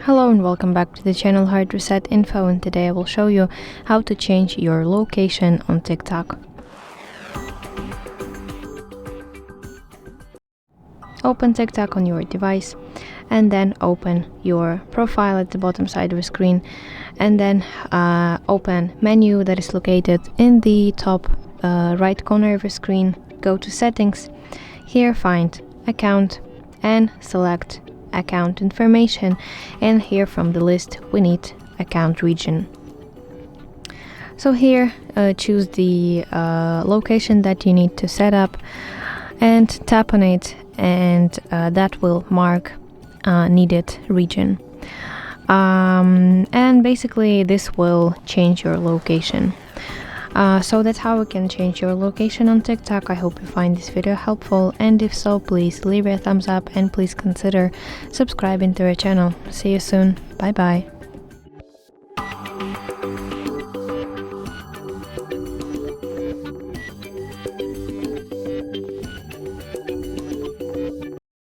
Hello and welcome back to the channel HardReset.Info, and today I will show you how to change your location on TikTok. Open TikTok on your device and then open your profile at the bottom side of the screen, and then open menu that is located in the top right corner of your screen. Go to settings. Here find account and select account information, and here from the list we need account region. So here choose the location that you need to set up and tap on it, and that will mark needed region, and basically this will change your location. So that's how you can change your location on TikTok. I hope you find this video helpful, and if so, please leave a thumbs up and please consider subscribing to our channel. See you soon. Bye bye.